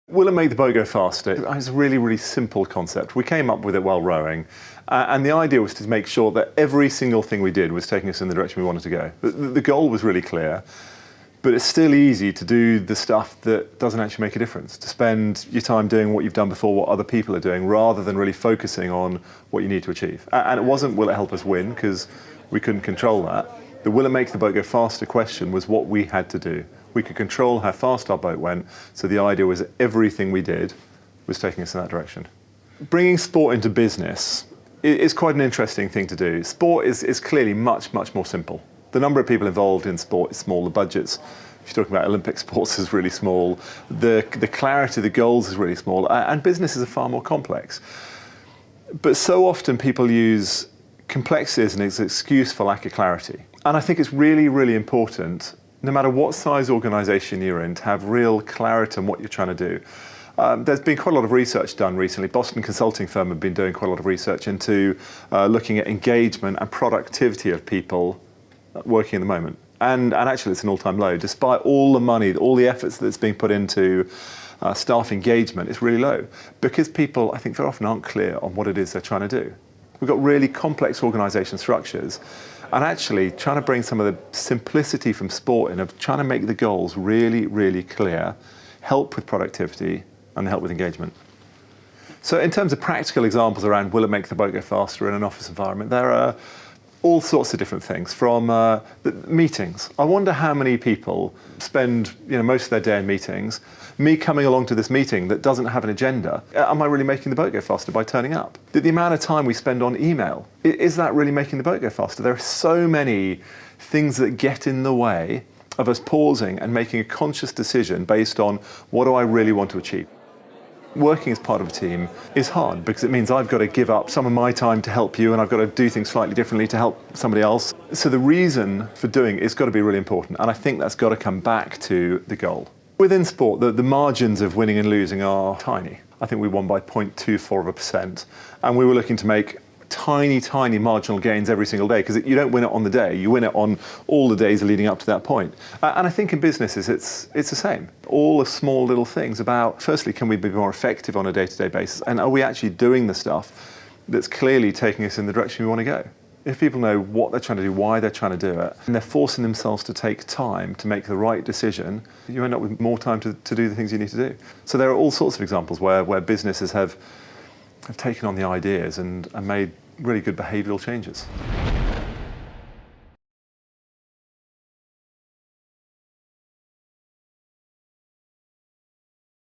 Will it make the boat go faster? It's a really, really simple concept. We came up with it while rowing, and the idea was to make sure that every single thing we did was taking us in the direction we wanted to go. The goal was really clear, but it's still easy to do the stuff that doesn't actually make a difference, to spend your time doing what you've done before, what other people are doing, rather than really focusing on what you need to achieve. And it wasn't, will it help us win, because we couldn't control that. The will it make the boat go faster question was what we had to do. We could control how fast our boat went, so the idea was that everything we did was taking us in that direction. Bringing sport into business is quite an interesting thing to do. Sport is clearly much, much more simple. The number of people involved in sport is small. The budgets, if you're talking about Olympic sports, is really small. The clarity of the goals is really small, and businesses are far more complex. But so often people use complexity as an excuse for lack of clarity. And I think it's really, really important, no matter what size organisation you're in, to have real clarity on what you're trying to do. There's been quite a lot of research done recently. Boston consulting firm have been doing quite a lot of research into looking at engagement and productivity of people working at the moment. And actually it's an all-time low. Despite all the money, all the efforts that's being put into staff engagement, it's really low. Because people, I think, very often aren't clear on what it is they're trying to do. We've got really complex organisation structures, and actually trying to bring some of the simplicity from sport in, of trying to make the goals really, really clear, help with productivity and help with engagement. So in terms of practical examples around will it make the boat go faster in an office environment, there are all sorts of different things, from meetings. I wonder how many people spend most of their day in meetings. Me coming along to this meeting that doesn't have an agenda, am I really making the boat go faster by turning up? The amount of time we spend on email, is that really making the boat go faster? There are so many things that get in the way of us pausing and making a conscious decision based on what do I really want to achieve. Working as part of a team is hard because it means I've got to give up some of my time to help you, and I've got to do things slightly differently to help somebody else. So the reason for doing it's got to be really important, and I think that's got to come back to the goal. Within sport, the margins of winning and losing are tiny. I think we won by 0.24%, and we were looking to make tiny, tiny marginal gains every single day, because you don't win it on the day, you win it on all the days leading up to that point. And I think in businesses it's the same. All the small little things about, firstly, can we be more effective on a day-to-day basis, and are we actually doing the stuff that's clearly taking us in the direction we want to go? If people know what they're trying to do, why they're trying to do it, and they're forcing themselves to take time to make the right decision, you end up with more time to do the things you need to do. So there are all sorts of examples where businesses have taken on the ideas and made really good behavioural changes.